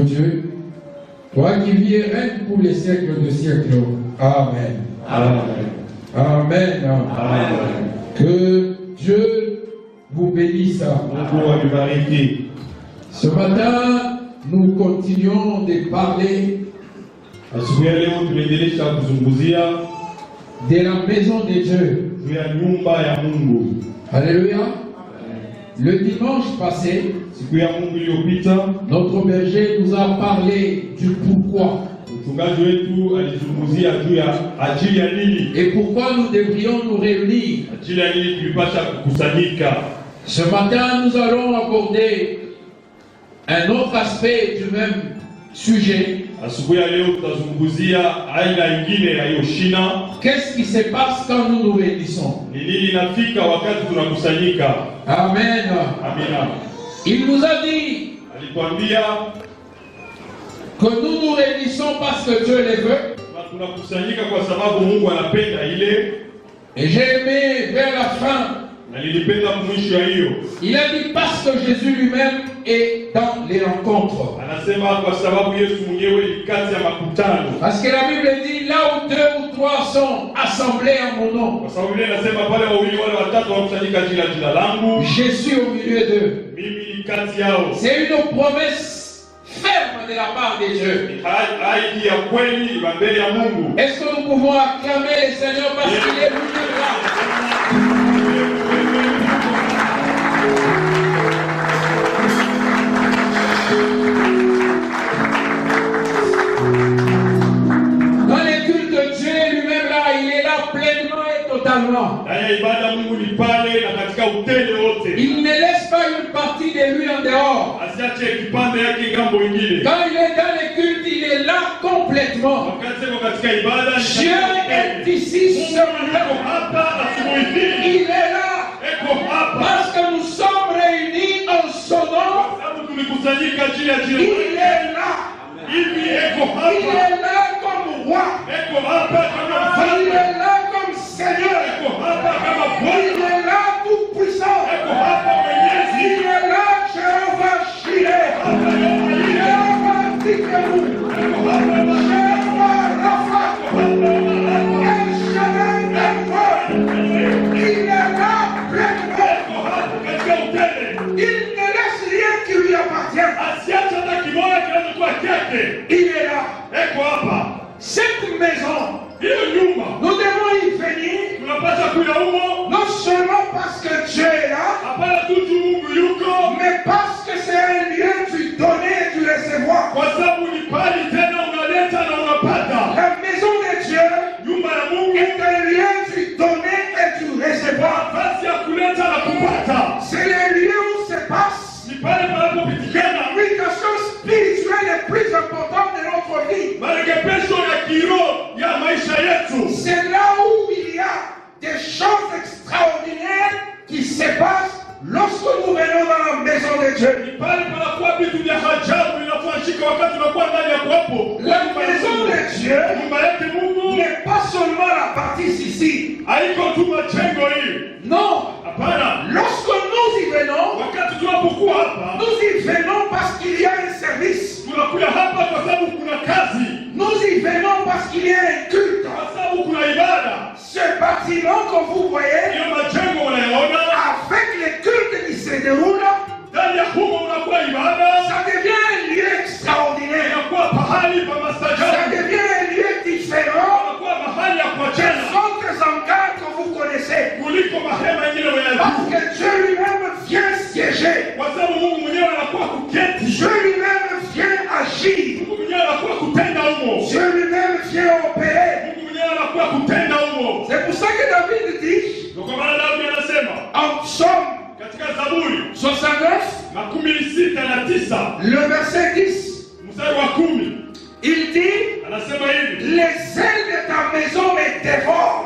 Dieu, toi qui vis et règnes pour les siècles de siècles. Amen. Amen. Amen. Amen. Que Dieu vous bénisse. Ce matin, nous continuons de parler de la maison de Dieu. Alléluia. Le dimanche passé, notre berger nous a parlé du pourquoi. Et pourquoi nous devrions nous réunir. Ce matin, nous allons aborder un autre aspect du même sujet. Qu'est-ce qui se passe quand nous nous réunissons? Amen. Il nous a dit que nous nous réunissons parce que Dieu le veut. Et j'ai aimé vers la fin. Il a dit parce que Jésus lui-même est dans les rencontres. Parce que la Bible dit là où 2 ou 3 sont assemblés en mon nom, je suis au milieu d'eux. C'est une promesse ferme de la part de Dieu. Est-ce que nous pouvons acclamer le Seigneur parce qu'il est venu là? Dans les cultes de Dieu lui-même là, il est là pleinement et totalement. Il ne laisse pas une partie de lui en dehors. Quand il est dans les cultes, il est là complètement. Dieu est ici ce matin. Il est là. Parce que nous sommes réunis en son nom. Il est là. Il est là comme roi. Il est là comme Seigneur. Il est là tout puissant. Il est là Jéhovah Jireh. Jéhovah Tikenu. Jéhovah Rapha. El Shaddai Elroy. Il est là pleinement. Il ne laisse rien qui lui appartient. Il est là. Cette maison, nous devons y venir, non seulement parce que Dieu est là, mais parce que c'est un lieu du donner et du recevoir. La maison de Dieu est un lieu du donner et du recevoir. C'est le lieu où se passe l'application spirituelle est plus importante de notre vie. C'est là où il y a des choses extraordinaires qui se passent lorsque nous venons dans la maison de Dieu. La maison de Dieu n'est pas seulement la partie ici. Non. Lorsque nous y venons, nous y venons parce qu'il y a un service. Nous y venons parce qu'il y a un culte. Ce bâtiment que vous voyez, avec les cultes qui se déroulent, ça devient un lieu extraordinaire. Ça devient un lieu différent des autres hangars que vous connaissez. Parce que Dieu lui-même vient siéger. Dieu lui-même vient agir. Dieu lui-même vient opérer. C'est pour ça que David dit en psaume 69, le verset 10, il dit les ailes de ta maison me dévorent.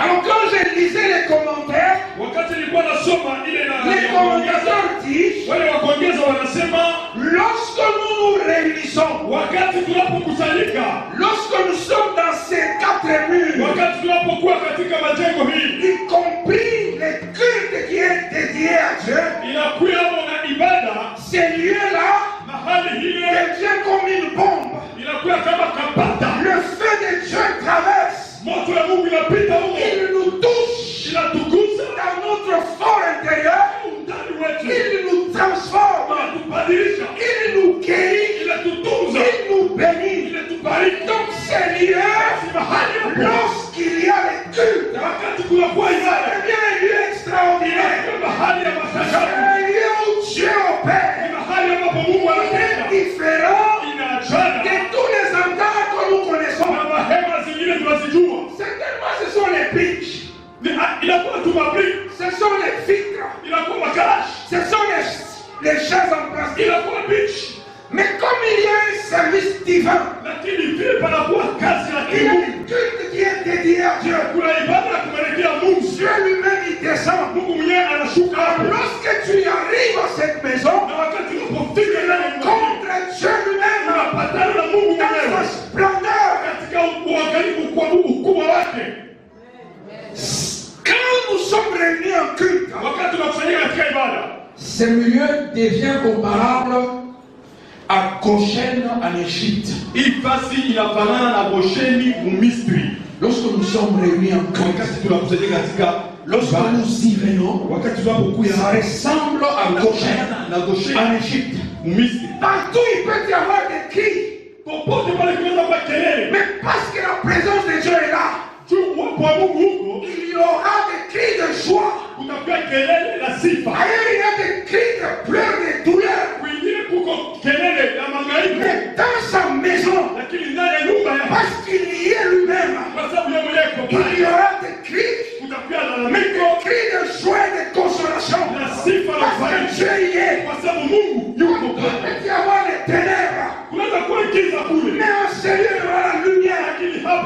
Alors quand je lisais les commentaires, les commentateurs disent lorsque nous nous réunissons, lorsque nous sommes dans ces 4 murs, y compris les cultes qui est dédié à Dieu, c'est Certainement ce sont les briques. Ce sont les vitres. Ce sont les chaises en plastique. Mais comme il y a un service divin, il y a un culte qui est dédié à Dieu. Dieu lui-même il descend. Lorsque tu arrives à cette maison, tu rencontres Dieu lui-même dans sa splendeur. Quand nous sommes réunis en culte, ce milieu devient comparable à Goshen en Égypte. Lorsque nous sommes réunis en culte, lorsque nous y venons, ça ressemble à Goshen en Égypte. Partout il peut y avoir des cris. Mais parce que la présence de Dieu est là, il y aura des cris de joie. Ailleurs il y a des cris de pleurs, de douleur. Mais dans sa maison, parce qu'il y est lui-même, il y aura des cris, mais des cris de joie et de consolation. Parce que Dieu y est. Il peut y avoir des ténèbres, mais en Seigneur il y aura la lumière. Parce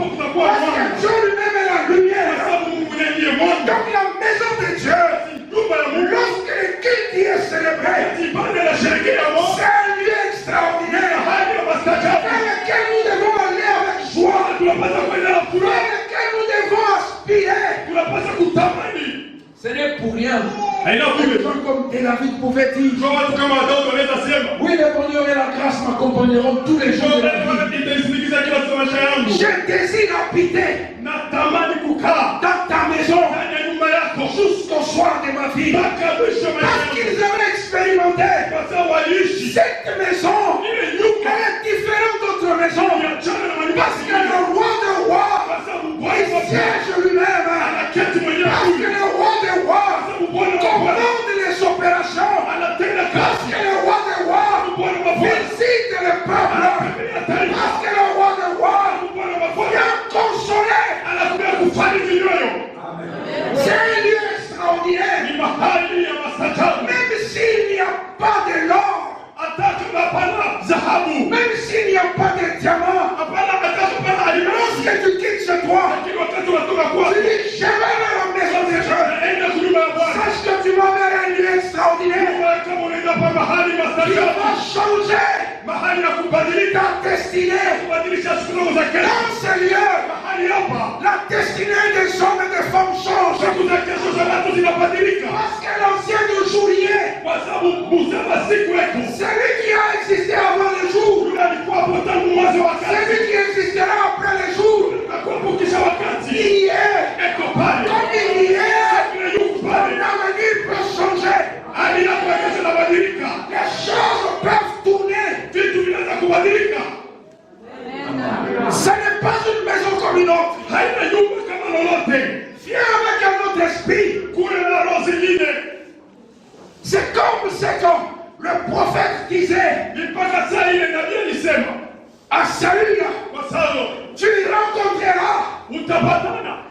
que Dieu lui-même est la lumière. Donc la maison de Dieu, lorsque le culte y est célébré, c'est un lieu extraordinaire dans lequel nous devons aller avec joie, dans lequel nous devons aspirer. Ce n'est pour rien. Comme David pouvait dire, oui, le bonheur et la grâce m'accompagneront tous les jours de la vie. Je désire habiter dans ta maison jusqu'au soir de ma vie. Parce qu'ils avaient expérimenté cette maison, elle est différente d'autres maisons. Parce que le roi des rois, il siège lui-même. Parce que le roi des rois commande les opérations. Parce que le roi des rois visite le peuple. Parce que le roi des rois vient consoler. C'est un lieu extraordinaire. Même s'il n'y a pas de l'or, même s'il n'y a pas de diamant, lorsque tu quittes chez toi, tu dis je vais vers la maison de Dieu. Sache que tu vas vers un lieu extraordinaire. Il va changer ta destinée. Dans ce lieu, la destinée des hommes et des femmes change. Parce que l'ancien jourier, celui qui a existé avant le jour, celui qui existera après le jour, il y est. Comme il y est, l'avenir peut changer. Les choses peuvent tourner. Ce n'est pas une maison comme une autre. Viens avec un autre esprit. C'est comme le prophète disait à Saül, tu rencontreras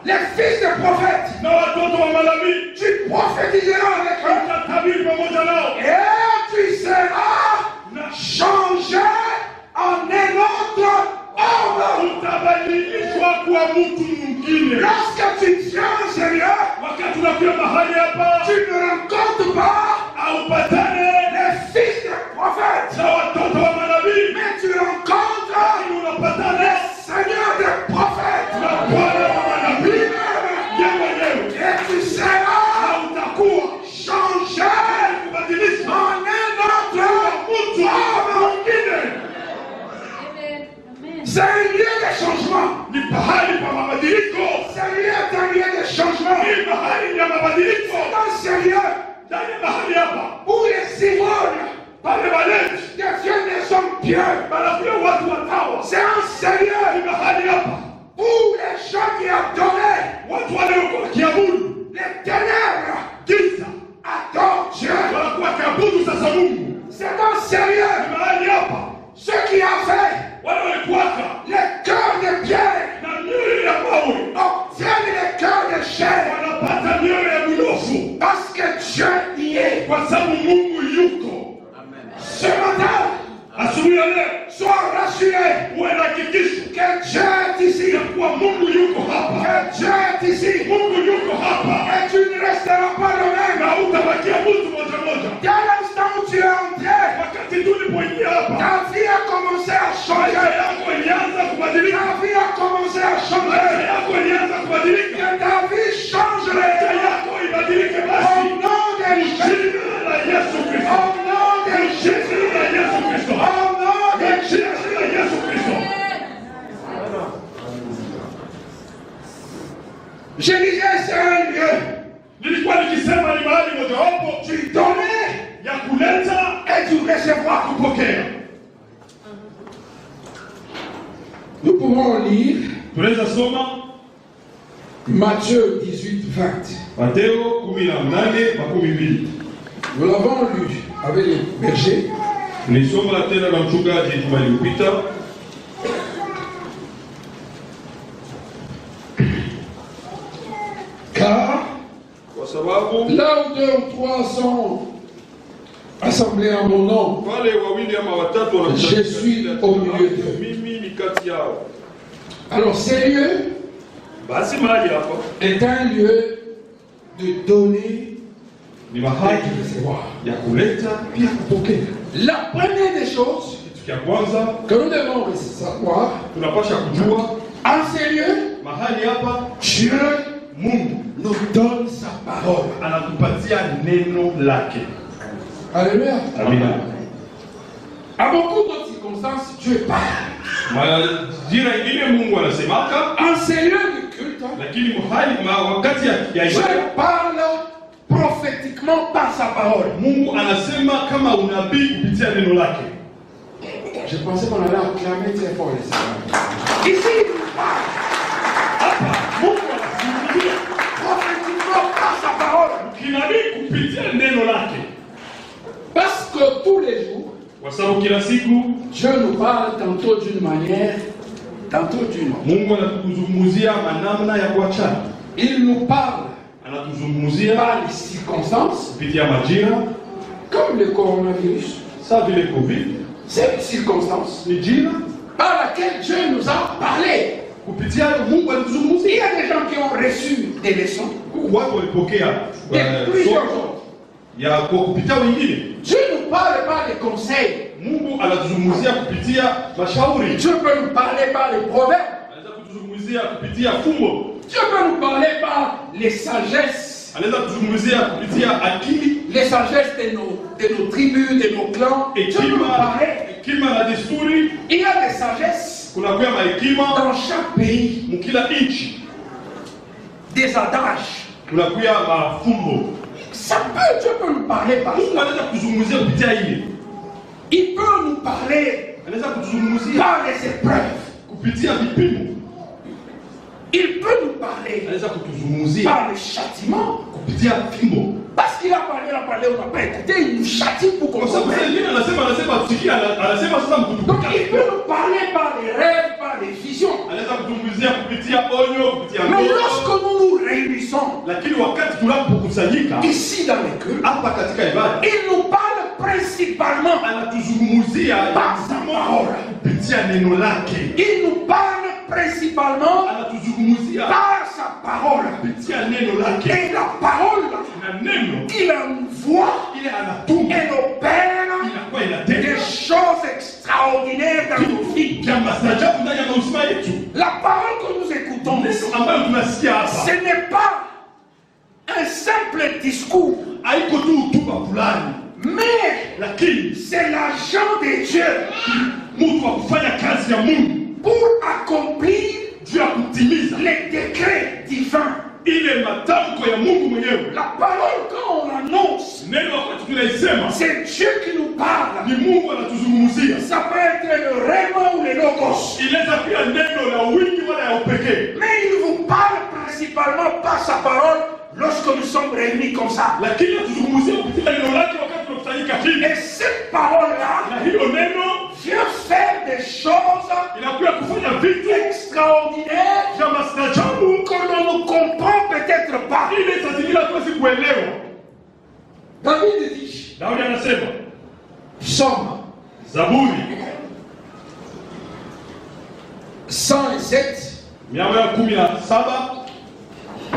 les fils des prophètes. Tu prophétiseras avec eux. Et tu seras changé en un autre homme. Lorsque tu viens au Seigneur, tu ne rencontres pas les fils des prophètes, mais tu rencontres le Seigneur des prophètes. Et tu seras changé en un autre homme. C'est un lieu de changement. C'est un lieu de changement. C'est un sérieux où les civils deviennent des hommes pieux. C'est un sérieux où les gens qui adoraient les ténèbres adorent Dieu. C'est un sérieux ceux qui avaient les cœurs de pierre restera pas le même. Dès l'instant où tu es entré, ta vie a commencé à changer. Ta vie a commencé à changer. Que ta vie changerait. Au nom de Jésus. Au nom de Jésus. Au nom de Jésus. Je disais, c'est un lieu. Tu donnais et tu recevras. Nous pouvons lire Matthieu 18, 20. Nous l'avons lu avec les bergers. Car là où 2 ou 3 sont assemblés en mon nom, je suis au milieu d'eux. Alors, ce lieu est un lieu de donner et de recevoir. La première des choses que nous devons savoir, en ce lieu, Dieu nous donne sa parole. Alléluia. À beaucoup d'autres circonstances, Dieu parle. Dieu enseignant du culte, Dieu parle prophétiquement par sa parole. Je pensais qu'on allait acclamer très fort les Seigneur. Ici, il nous parle prophétiquement par sa parole. Parce que tous les jours, Dieu nous parle tantôt d'une manière, tantôt d'une autre. Il nous parle par les circonstances, comme le coronavirus. C'est une circonstance par laquelle Dieu nous a parlé. Il y a des gens qui ont reçu des leçons. Et plusieurs autres. Dieu nous parle par les conseils. Dieu peut nous parler par les proverbes. Dieu peut nous parler par les sagesses. Les sagesses de nos tribus, de nos clans. Dieu peut nous parler. Il y a des sagesses dans chaque pays. Des adages. Ça peut, Dieu peut nous parler par ça. Il peut nous parler par les épreuves. Il peut nous parler par les châtiments. Parce qu'il a parlé, on n'a pas écouté, il nous châtie pour qu'on comprenne. Donc il peut nous parler par les rêves, par les visions. Mais lorsque nous nous réunissons ici dans les cultes, il nous parle principalement par sa parole. Il nous parle principalement par sa parole. Et la parole, il envoie et opère des choses extraordinaires dans nos vies. La parole que nous écoutons, ce n'est pas un simple discours, mais c'est l'agent de Dieu pour accomplir les décrets divins. La parole, quand on l'annonce, c'est Dieu qui nous parle. Ça peut être le rêve ou le logos. Mais il vous parle principalement par sa parole lorsque nous sommes réunis comme ça. Et cette parole-là vient faire des choses extraordinaires que l'on ne comprend peut-être pas. David dit, Psaume 107,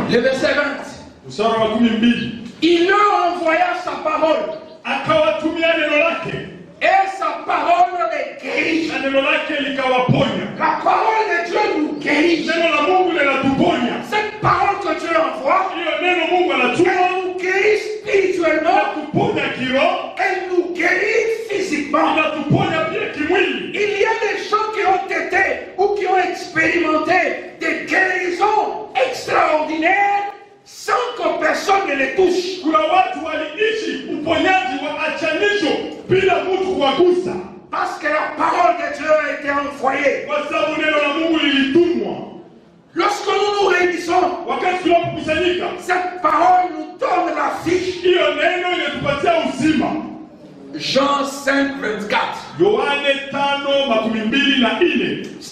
le verset 20. Il leur envoya sa parole. Et sa parole les guérit. La parole de Dieu nous guérit. Cette parole que Dieu envoie, elle nous guérit spirituellement. Elle nous guérit physiquement. Il y a des gens qui ont été ou qui ont expérimenté des guérisons extraordinaires sans que personne ne les touche. Parce que la parole de Dieu a été envoyée. Lorsque nous nous réunissons, cette parole nous donne la vie. Jean 5, 24.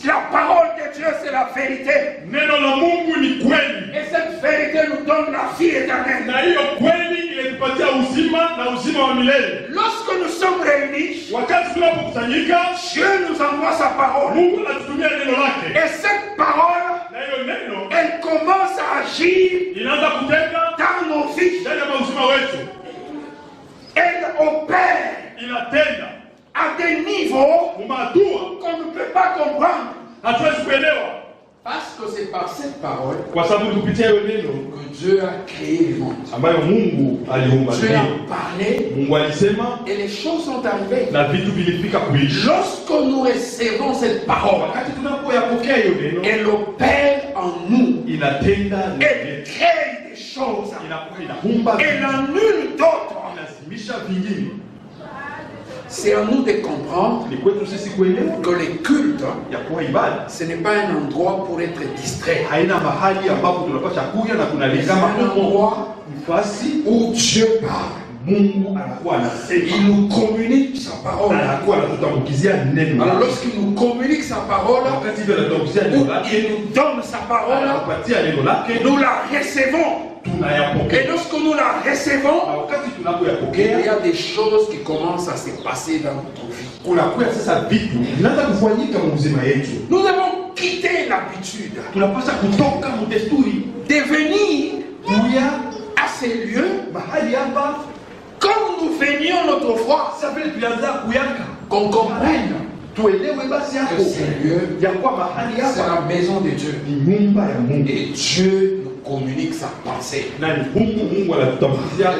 La parole de Dieu, c'est la vérité. Et cette vérité nous donne la vie éternelle. Lorsque nous sommes réunis, Dieu nous envoie sa parole. Et cette parole, elle commence à agir dans nos vies. Elle opère à des niveaux qu'on ne peut pas comprendre. Parce que c'est par cette parole que Dieu a créé le monde. Dieu a parlé et les choses sont arrivées. Lorsque nous recevons cette parole, elle opère en nous. Elle crée des choses. Elle en nulle d'autre. C'est à nous de comprendre que les cultes, ce n'est pas un endroit pour être distrait. C'est un endroit où Dieu parle. Il nous communique sa parole. Alors lorsqu'il nous communique sa parole, il nous donne sa parole, nous la recevons. Et lorsque nous la recevons, il y a des choses qui commencent à se passer dans notre vie. Nous avons quitté l'habitude de venir à ces lieux comme nous venions autrefois, qu'on comprenne que ces lieux, c'est la maison de Dieu. Et Dieu nous communique sa pensée. Et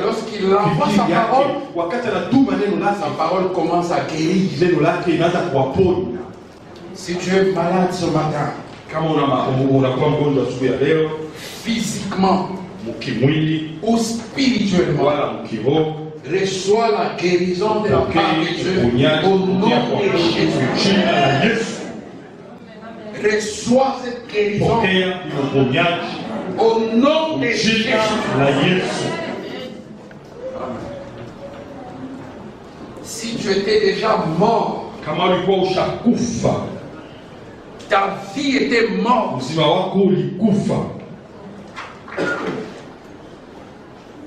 lorsqu'il envoie sa parole commence à guérir. Si tu es malade ce matin, physiquement ou spirituellement, reçois la guérison de la part de Dieu au nom de Jésus. Reçois cette guérison au nom de Jésus. Si tu étais déjà mort, ta vie était morte.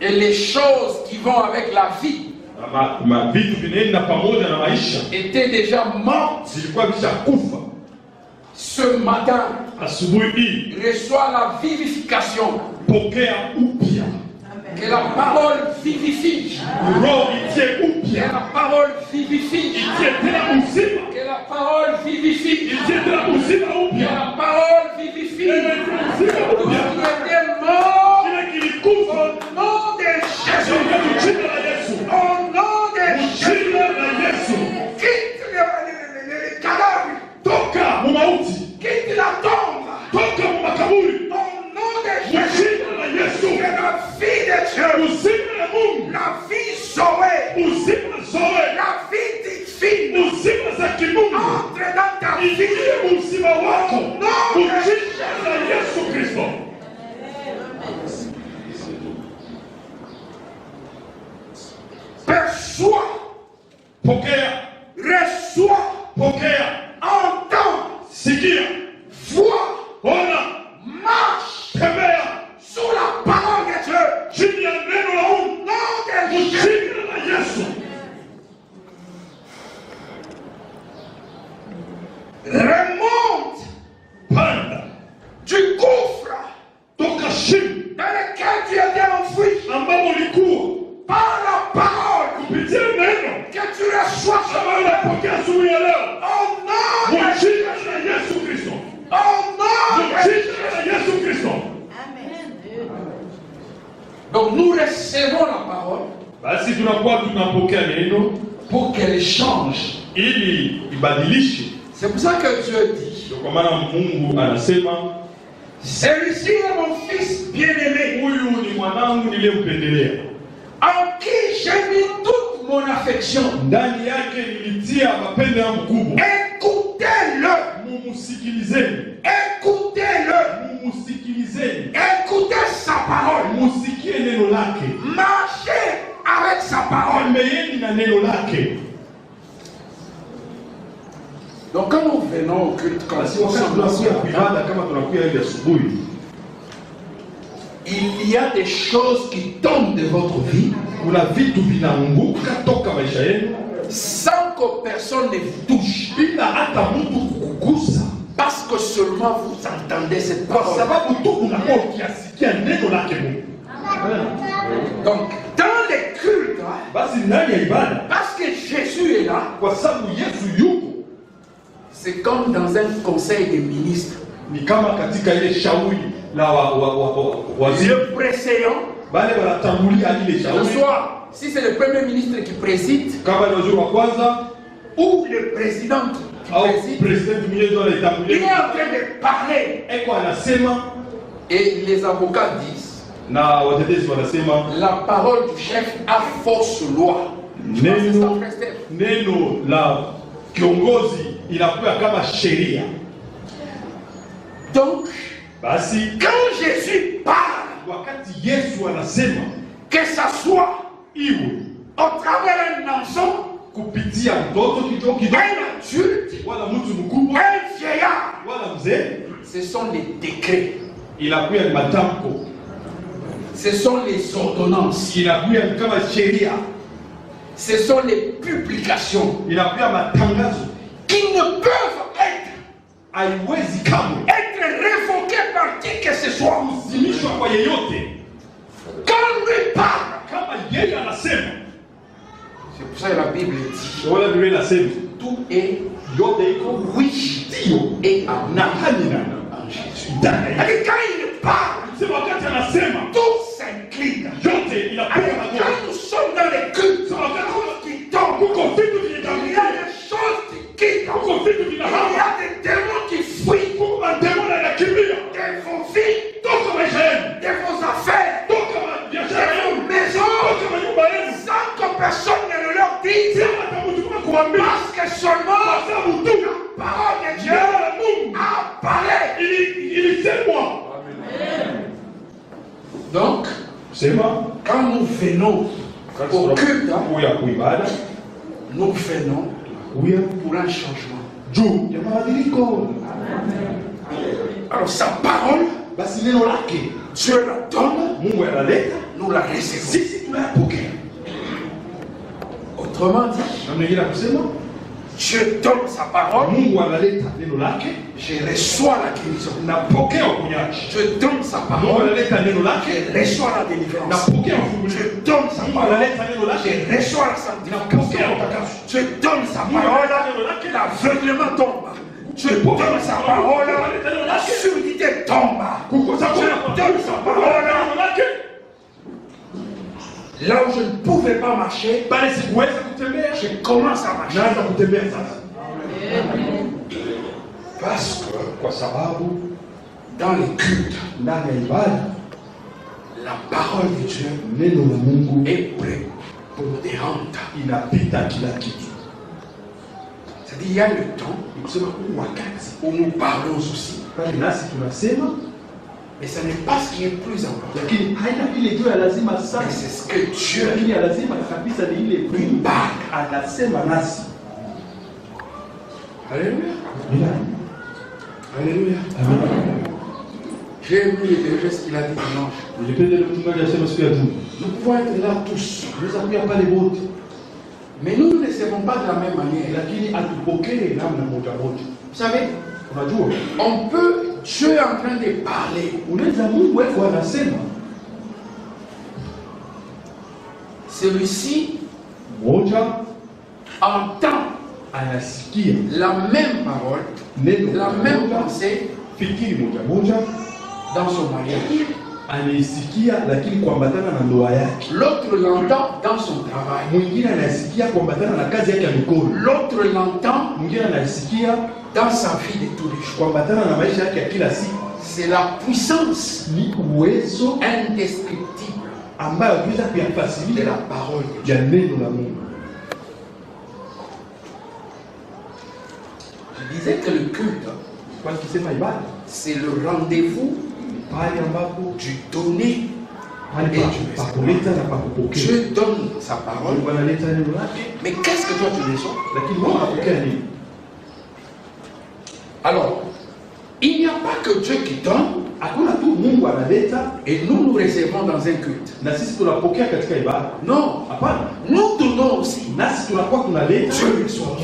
Et les choses qui vont avec la vie étaient déjà mortes. Ce matin, reçois la vivification. Que la parole vivifie. Que la parole vivifie. Que la parole vivifie. Que la parole vivifie. Tout ce qui était mort, au nom de Jésus. Au nom de Jésus. Quitte les cadavres. Quitte la tombe. Au nom de Jésus. Que la vie de Dieu, la vie sauvée, la vie divine, entre dans ta vie. Au nom de Jésus. Perçois, reçois, entends, vois, marche sous la parole de Dieu. Au nom de Jésus. Remonte du gouffre dans lequel tu étais recevons la parole basi tunakuwa tunapokea neno pour qu'elle change. ili ibadilishe. C'est pour ça que Dieu dit, Ndio kwa maana Mungu anasema celui-ci est mon fils bien-aimé, huyu ni mwanangu niliyempendelea, en qui j'ai mis toute mon affection. ndani yake nilitia mapendo yangu kubwa. Écoutez-le, Mumusikilizeni, écoutez-le, mumusikilizeni, écoutez sa parole, musikie neno lake, marchez avec sa parole. tembeeni na neno lake. Donc quand nous venons au culte, quand Basi wakati tunakuja ibada kama tunakuja hivi asubuhi, il y a des choses qui tombent de votre vie kuna vitu vinaanguka toka maisha yenu sans que personne ne vous touche, bila hata mtu kukugusa, parce que seulement vous entendez cette kwa parole. sababu tu unakuwa ukiasikia neno lake Mungu. Donc dans les cultes, Basi ndani ya ibada, parce que Jésus est là, kwa sababu Yesu yuko, c'est comme dans un conseil des ministres. ni kama katika ile shauri la waziri, Le président, bale wanatangulia ile que shauri, ce soit si c'est le premier ministre qui préside kama ni waziri wa kwanza ou le président qui au préside, president mwenyewe ndio il est anatangulia, en train de parler. eko anasema Et les avocats disent, na watetezi wanasema la parole du chef a force loi. neno la kiongozi inakuwa kama sheria. Donc, Basi quand Jésus parle, wakati Yesu anasema, que ça soit iwe au travers d'un enfant, kupitia mtoto kidogo kidogo, un adulte, wala mtu mkubwa, un vieillard, wala mzee, ce sont les décrets, inakuwa ni matamko, ce sont les ordonnances, inakuwa ni kama sheria, ce sont les publications inakuwa matangazo, qui ne peuvent haiwezi kamwe être révoquées par qui que ce soit. kuzimishwa kwa yeyote. Quand lui parle, Kama yeye anasema, c'est pour ça que la Bible dit, wala Biblia inasema tout est yote iko oui ndio et amen na hanina en Jésus. ndani ya Et quand il parle, Sema wakati anasema tout s'incline. yote inapiga Alors, magoti. quand nous sommes dans les cultes, Sema wakati qui tombent, kuko vitu il y a vinatangulia, des choses qui quittent, kuko vitu il y vinahama, a des démons qui fuient kuko mademoni yanakimbia de vos vies, toka maisha yenu, de vos affaires, toka de biashara vos yenu, maisons, toka manyumba yenu, sans que personne ne le leur dise, sema hata mtu kuna kuambia, parce que seulement kwa sababu tu la parole de Dieu neno la Mungu a parlé. ilisemwa. Donc, Sema quand nous venons au culte, kuya kuibada, nous venons kuya pour un changement. juu ya mabadiliko. Alors, sa parole, Basi neno lake Dieu la donne, Mungu analeta, nous la recevons. sisi tunayapokea. Autrement dit, Namna nyingine ya kusema, Dieu donne sa parole, Mungu analeta neno lake, je reçois la guérison. napokea uponyaji. Je donne sa Mungu parole, analeta neno lake, je reçois la délivrance. napokea ufungulivu. Je donne sa Mungu parole, analeta neno lake, je reçois la sanctification. napokea utakaso. Je donne sa parole, l'aveuglement tombe. Je donne sa parole, la surdité tombe. Je donne sa parole, là où je ne pouvais pas marcher, Pale sikuweza kutembea, je commence à marcher. naanza kutembea sasa. Parce que Kwa sababu dans les cultes, ndani ya ibada la parole de Dieu neno la Mungu est prépondérante. inapita kila kitu. C'est-à-dire, il y a le temps Ni kusema huu wakati où nous parlons aussi, pale nasi tunasema, mais ce n'est pas ce qui est plus important. lakini haina ile tu ya lazima Mais sana, c'est ce que Dieu lakini ya lazima kabisa ni ile lui parle. anasema nasi. Alléluia. Amina. Alléluia. J'ai aimé le ce qu'il a dit dimanche. Nilipenda ile mchungaji asema siku ya Juma. Nous pouvons être là tous, Tunaweza kuja pale wote, mais nous ne recevons pas de la même manière. lakini atupokee namna moja moja. Vous savez, Unajua, on peut, Dieu est en train de parler. unaweza Mungu eko anasema, Celui-ci moja entend anasikia la même parole, neno la même moja, pensée fikiri moja moja dans son mariage. anaisikia lakini kuambatana na ndoa yake. L'autre l'entend dans son travail. Mwingine anasikia kuambatana na kazi yake ya mikono. L'autre l'entend mwingine anasikia dans sa vie de tous les jours. Kuambatana na maisha yake ya kila siku. C'est la puissance, ni uwezo indescriptible ambayo tunaweza kuyafasiria de la parole de Dieu. Ya neno la Mungu. Je disais que le culte, c'est le rendez-vous du donner et du recevoir. Dieu donne sa parole. Mais qu'est-ce que toi tu reçois? Alors, il n'y a pas que Dieu qui donne et nous recevons dans un culte. Non, nous donnons aussi. Dieu reçoit.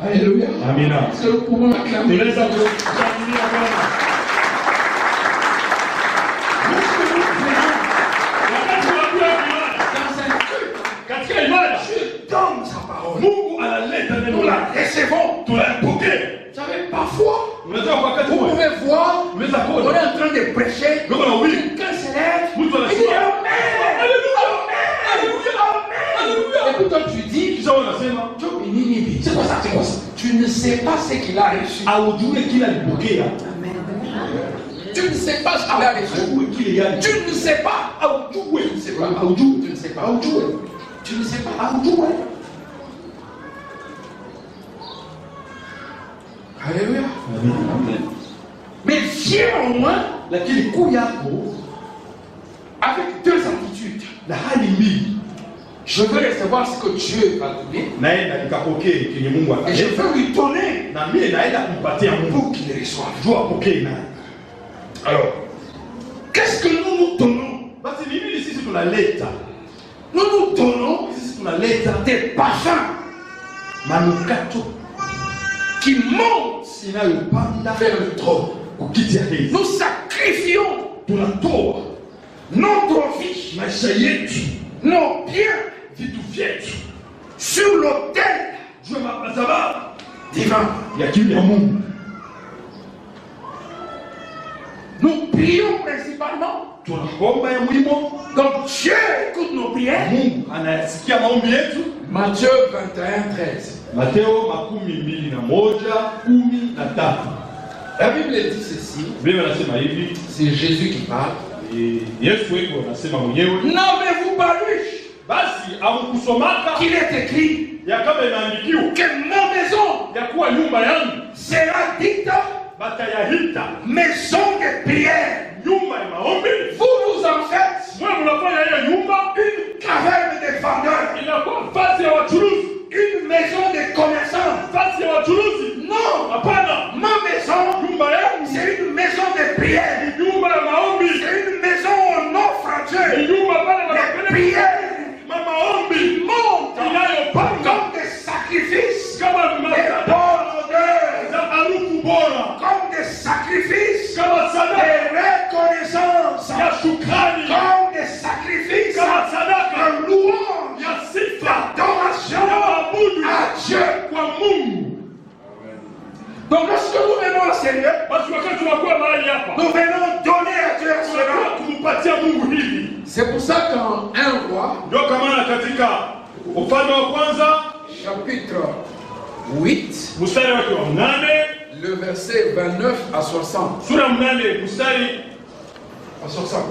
Alléluia. Amen. Est-ce que nous pouvons acclamer? Donne sa parole. Nous la recevons. Vous savez, parfois, vous pouvez voir, on est en train de prêcher, quelqu'un se lève, il dit Amen. Et puis toi tu dis, c'est quoi ça? Tu ne sais pas ce qu'il a reçu. Tu ne sais pas ce qu'il a reçu. Tu ne sais pas. Tu ne sais pas. Tu ne sais pas. Tu ne sais pas. Alléluia. Mais viens au moins avec deux attitudes. Je veux recevoir ce que Dieu va donner. Et je veux lui donner pour qu'il reçoive. Alors, qu'est-ce que nous donnons? Nous donnons des parfums qui montent vers le trône. Nous sacrifions notre vie, nos biens sur l'autel divin. Nous prions principalement. Donc Dieu écoute nos prières. Matthieu 21, 13. La Bible dit ceci. C'est Jésus qui parle. N'avez-vous pas lu qu'il est écrit que ma maison sera dite maison de prière? Vous en faites une caverne de vendeurs, une maison de commerçants. Non, ma maison, c'est une maison de prière. C'est une maison où on offre à Dieu des prières qui montent comme des sacrifices, des bonnes odeurs, comme des sacrifices de reconnaissance, comme des sacrifices de louange, d'adoration à Dieu. Donc lorsque nous venons au Seigneur, nous venons donner à Dieu cela. C'est pour ça qu'en un roi, chapitre 8, le verset 29 à 60. À 60.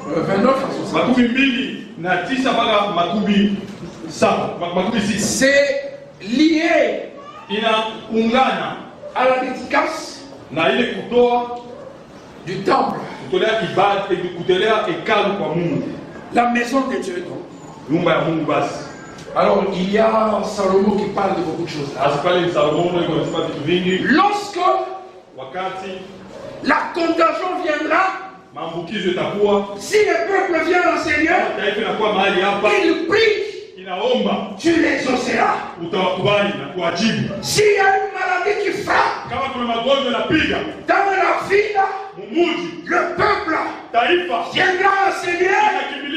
29 à 60. C'est lié à la dédicace du temple, la maison de Dieu. Alors il y a Salomon qui parle de beaucoup de choses là. Lorsque la contagion viendra, si le peuple vient au Seigneur, il prie, tu l'exauceras. S'il y a une maladie qui frappe dans la ville, le peuple viendra au Seigneur, il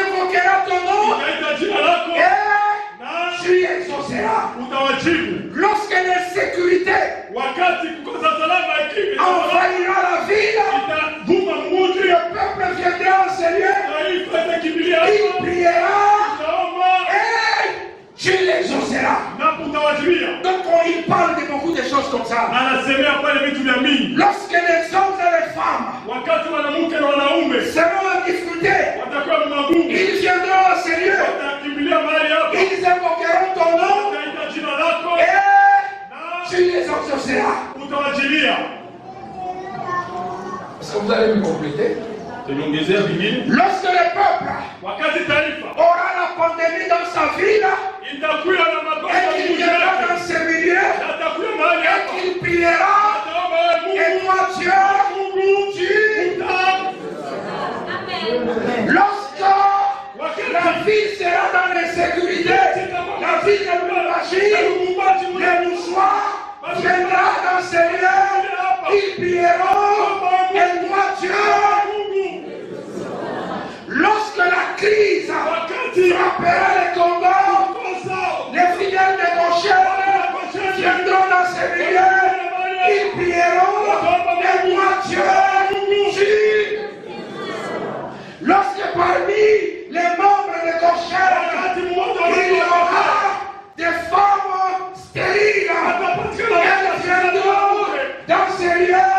évoquera ton nom et tu exauceras. Lorsque l'insécurité envahit seront en difficulté. Ils viendront au sérieux. Ils invoqueront ton nom. Et tu les exauceras. Est-ce que vous allez me compléter? Lorsque le peuple aura la pandémie dans sa ville, et qu'il viendra dans ses milieux, et qu'il priera, et toi Dieu, lorsque la ville sera dans l'insécurité, la ville de Lubumbashi, les mouchoirs viendra dans ses lieux, ils prieront, et toi Dieu, lorsque la crise frappera les combats, les fidèles de Goshen viendront dans ces milieux, ils prieront, et moi Dieu, lorsque parmi les membres de Goshen, il y aura des femmes stériles, elles viendront dans ces lieux,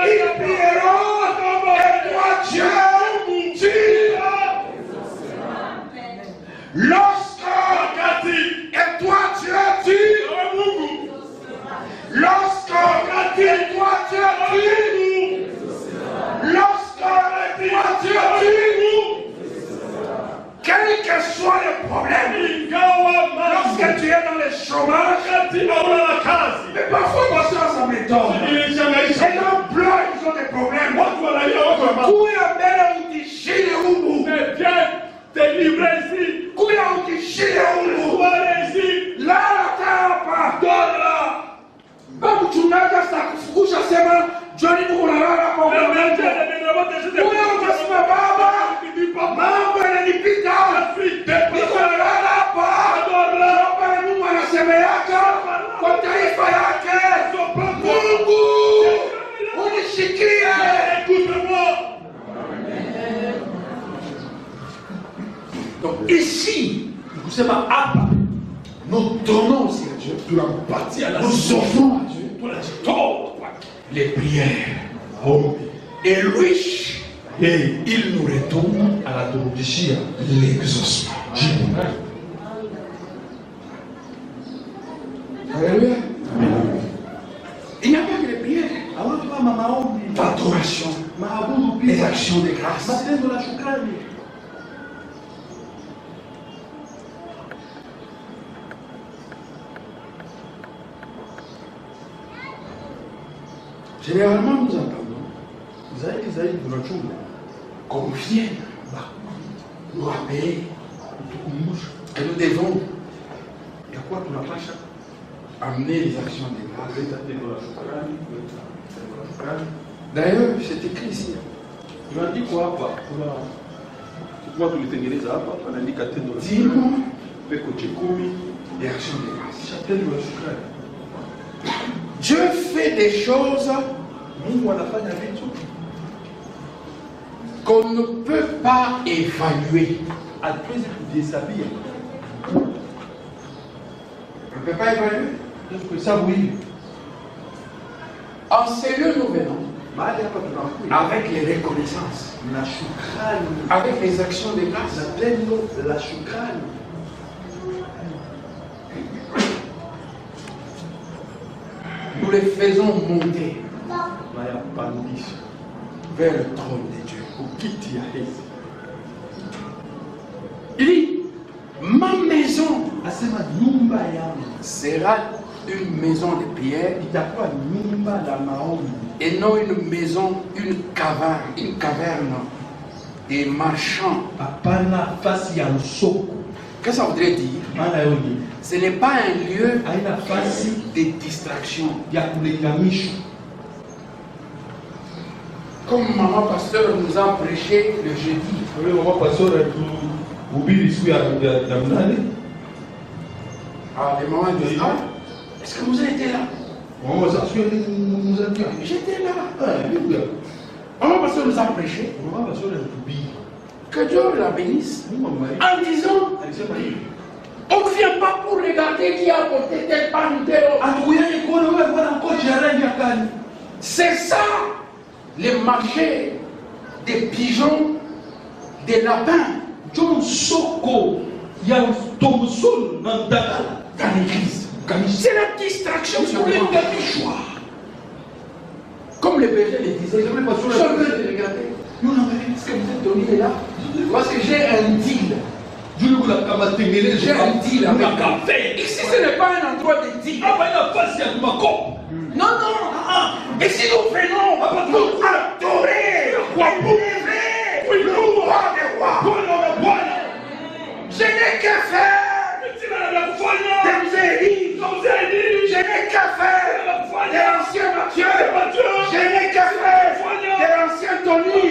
ils prieront, et moi Dieu, lorsque, et toi Dieu tue, lorsque, et toi Dieu tue, lorsque, et toi Dieu tue, quel que soit le problème, lorsque tu es dans le chômage, mais parfois moi ça m'étonne, les gens pleurent, ils ont des problèmes, où est la mère où tu chies les roubous, t'es livré ici. Kuya ukishile humu. La tapa. Dola. Babu tunaga sa kufugusha sema Johnny unalala kwa mwanangu. Kuya ukasema baba. Mambo yananipita. Niko nalala hapa. Baba Mungu anasema yaka kwa taifa yake. Mungu unishikie. Donc ici, nous donnons aussi à Dieu, nous offrons à Dieu les prières. Et lui, il nous retourne à la l'exaucement. Alléluia. Il n'y a pas que les prières, l'adoration, les actions de grâce. Généralement, nous entendons qu'on vienne nous rappeler que nous devons amener les actions de grâce. D'ailleurs, c'est écrit ici. Dis-moi les actions de grâce. Dieu fait des choses qu'on ne peut pas évaluer. On ne peut pas évaluer. Ça, oui. En sérieux, nous venons avec les reconnaissances, avec les actions de grâce. Nous les faisons monter vers le trône de Dieu. Il dit, ma maison sera une maison de pierre et non une maison, une caverne des marchands. Qu'est-ce que ça voudrait dire? Ce n'est pas un lieu de distraction. Comme maman pasteur nous a prêché le jeudi. Ah, les mamans disent, est-ce que vous avez été là? J'étais là. Maman pasteur nous a prêché. Que Dieu la bénisse. En disant, on ne vient pas pour regarder qui a apporté tel pan ou tel autre. C'est ça, le marché des pigeons, des lapins. John Soko, il y a un tomson dans l'église. C'est la distraction sur les choix. Comme le berger le disait, je ne vais pas sur le regarder. Non, non, mais ce que vous êtes donné là, parce que j'ai un deal. J'ai un deal avec lui. Ici, ce n'est pas un endroit de deal. Non, non. Et si nous venons pour adorer, élever le roi des rois, je n'ai qu'à faire des Élie, je n'ai qu'à faire de l'ancien Mathieu, je n'ai qu'à faire de l'ancien Tony,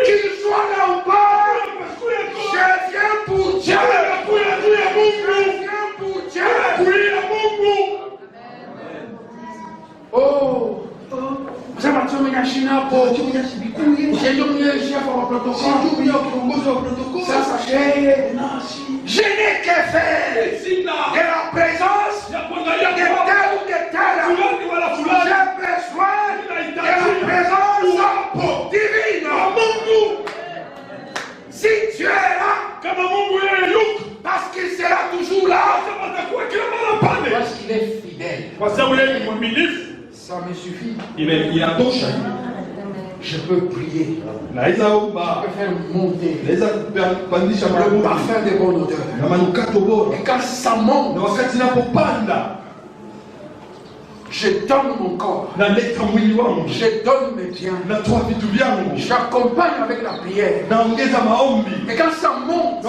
qu'il soit là ou pas, je viens pour Dieu, je viens pour Dieu. Oh, ça va te mener à China pour j'ai donné un chef au protocole. Ça s'achète. Je n'ai qu'à faire de la présence de tel ou de tel. J'ai besoin de la présence divine. Si tu es là, parce qu'il sera toujours là, parce qu'il est fidèle. Ça me suffit. Je peux prier. Je peux faire monter le parfum de bonne odeur. Et quand ça monte, je donne mon corps. Je donne mes biens. J'accompagne avec la prière. Et quand ça monte,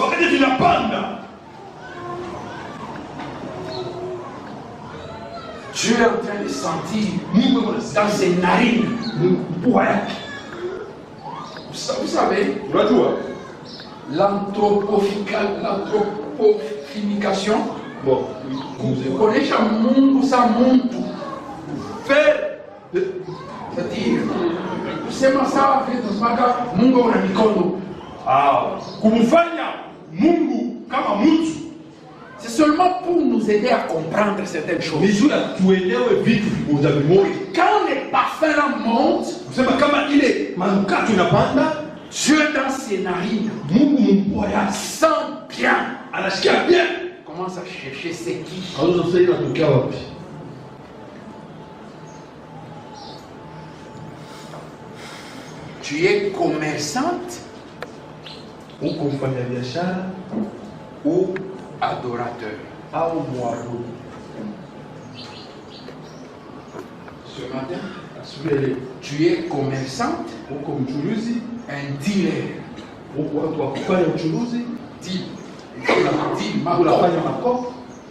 Dieu est en train de sentir dans ses narines. Vous savez, l'anthropophication, vous connaissez ça monte. Faire, c'est-à-dire, kusema sawa vitu mpaka Mungu ana mikono. Kumfanya Mungu kama mtu. C'est seulement pour nous aider à comprendre certaines choses. Quand les parfums là montent, Dieu dans ses narines sent bien. Commence à chercher c'est qui. Tu es commerçante ou adorateur. Ce matin, tu es commerçante, un dealer. Deal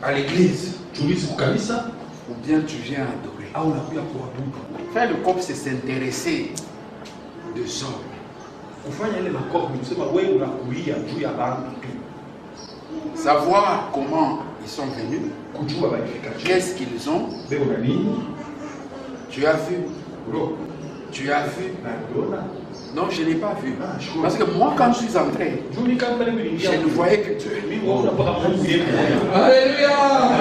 à l'église. Ou bien tu viens adorer. Faire le cop, c'est s'intéresser des hommes. Savoir comment ils sont venus, qu'est-ce qu'ils ont. Tu as vu? Tu as vu? Non, je n'ai pas vu. Parce que moi, quand je suis entré, je ne voyais que Dieu. Alléluia!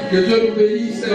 Que Dieu nous bénisse.